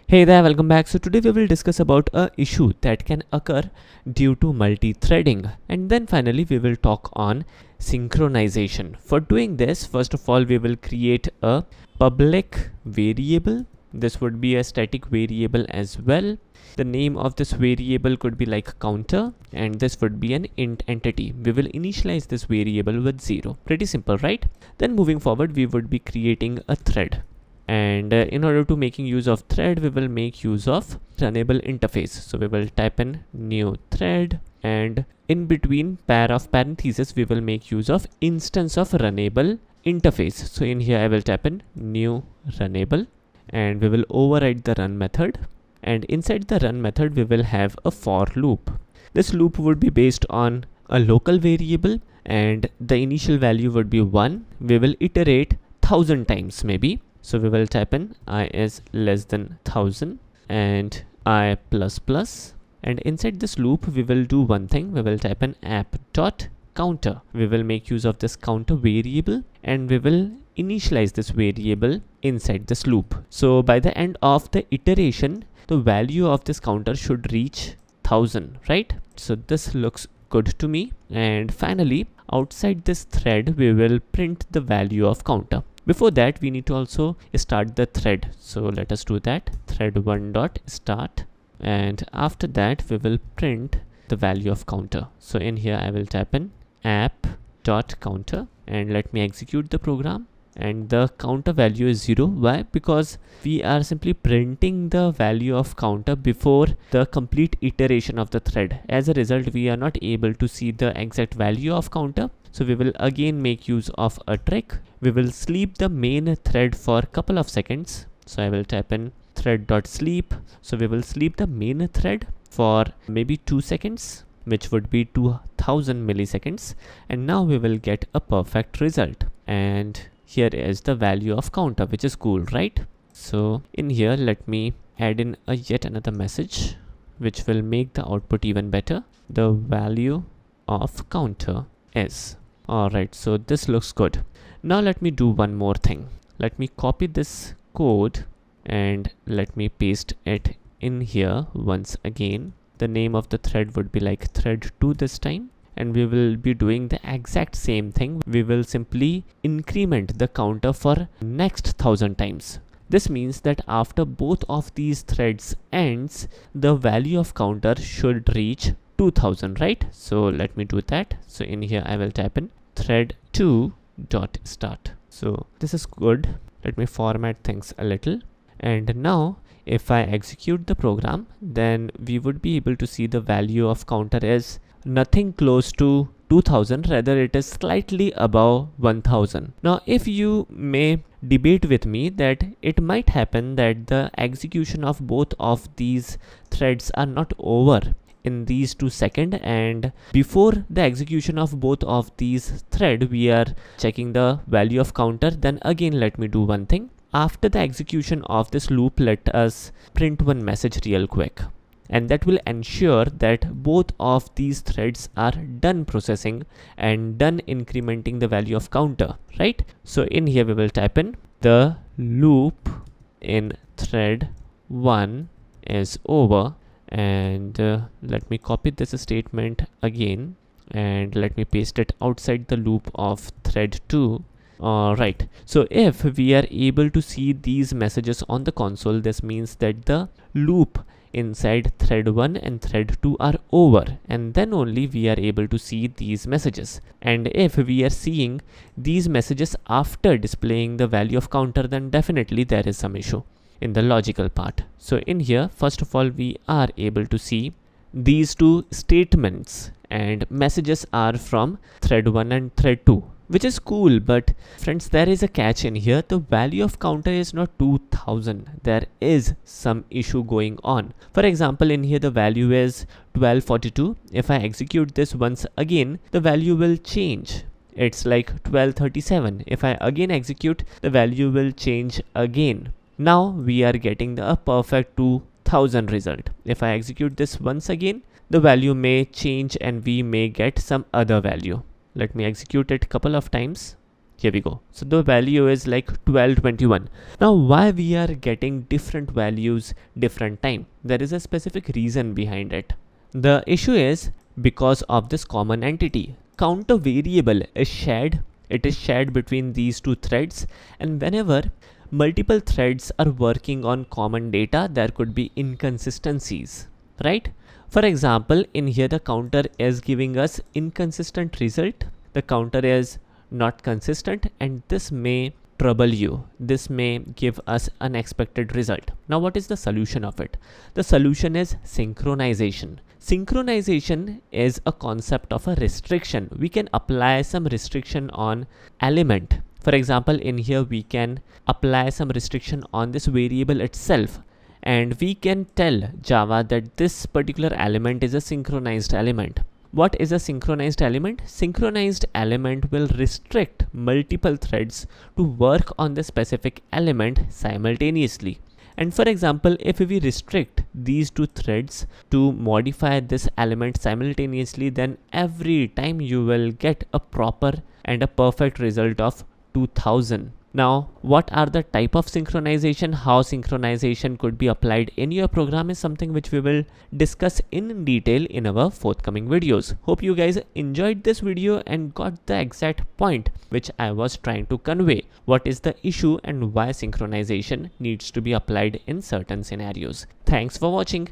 Hey there, welcome back. So today we will discuss about a issue that can occur due to multi-threading, and then finally we will talk on synchronization. For doing this, first of all we will create a public variable. This would be a static variable as well. The name of this variable could be like counter, and this would be an int entity. We will initialize this variable with 0. Pretty simple, right? Then moving forward we would be creating a thread. And in order to making use of thread, we will make use of runnable interface. So we will type in new thread, and in between pair of parentheses we will make use of instance of runnable interface. So in here I will type in new runnable, and we will override the run method, and inside the run method we will have a for loop. This loop would be based on a local variable, and the initial value would be 1. We will iterate 1000 times maybe. So we will type in I is less than 1000 and I plus plus, and inside this loop we will do one thing. We will type in app dot counter. We will make use of this counter variable, and we will initialize this variable inside this loop. So by the end of the iteration, the value of this counter should reach 1000, right? So this looks good to me. And finally, outside this thread we will print the value of counter. Before that, we need to also start the thread. So let us do that. Thread1 dot start, and after that we will print the value of counter. So in here I will type in app dot counter, and let me execute the program. And the counter value is 0. Why? Because we are simply printing the value of counter before the complete iteration of the thread. As a result, we are not able to see the exact value of counter. So we will again make use of a trick. We will sleep the main thread for a couple of seconds. So I will type in thread.sleep. So we will sleep the main thread for maybe 2 seconds, which would be 2000 milliseconds. And now we will get a perfect result. And here is the value of counter, which is cool, right? So in here, let me add in a yet another message, which will make the output even better. The value of counter is. Alright, so this looks good. Now let me do one more thing. Let me copy this code and let me paste it in here once again. The name of the thread would be like thread2 this time, and we will be doing the exact same thing. We will simply increment the counter for next 1000 times. This means that after both of these threads ends, the value of counter should reach 2000, right? So let me do that. So in here I will type in thread2 dot start. So this is good. Let me format things a little, and now if I execute the program, then we would be able to see the value of counter is nothing close to 2000, rather it is slightly above 1000. Now if you may debate with me that it might happen that the execution of both of these threads are not over in these 2 seconds, and before the execution of both of these thread we are checking the value of counter, then again let me do one thing. After the execution of this loop, let us print one message real quick, and that will ensure that both of these threads are done processing and done incrementing the value of counter, right? So in here we will type in the loop in thread 1 is over, and let me copy this statement again, and let me paste it outside the loop of thread 2. Right, so if we are able to see these messages on the console, this means that the loop inside thread 1 and thread 2 are over, and then only we are able to see these messages. And if we are seeing these messages after displaying the value of counter, then definitely there is some issue in the logical part. So in here, first of all, we are able to see these 2 statements, and messages are from thread 1 and thread 2, which is cool. But friends, there is a catch in here. The value of counter is not 2000. There is some issue going on. For example, in here the value is 1242. If I execute this once again, the value will change. It's like 1237. If I again execute, the value will change again. Now we are getting the perfect 2000 result. If I execute this once again, the value may change and we may get some other value. Let me execute it a couple of times. Here we go. So the value is like 1221. Now why we are getting different values different time? There is a specific reason behind it. The issue is because of this common entity. Counter variable is shared. It is shared between these two threads, and whenever multiple threads are working on common data, there could be inconsistencies, right? For example, in here the counter is giving us inconsistent result. The counter is not consistent, and this may trouble you. This may give us unexpected result. Now what is the solution of it? The solution is synchronization. Synchronization is a concept of a restriction. We can apply some restriction on element. For example, in here we can apply some restriction on this variable itself, and we can tell Java that this particular element is a synchronized element. What is a synchronized element? Synchronized element will restrict multiple threads to work on the specific element simultaneously. And for example, if we restrict these two threads to modify this element simultaneously, then every time you will get a proper and a perfect result of 2000. Now, what are the type of synchronization? How synchronization could be applied in your program is something which we will discuss in detail in our forthcoming videos. Hope you guys enjoyed this video and got the exact point which I was trying to convey. What is the issue and why synchronization needs to be applied in certain scenarios. Thanks for watching.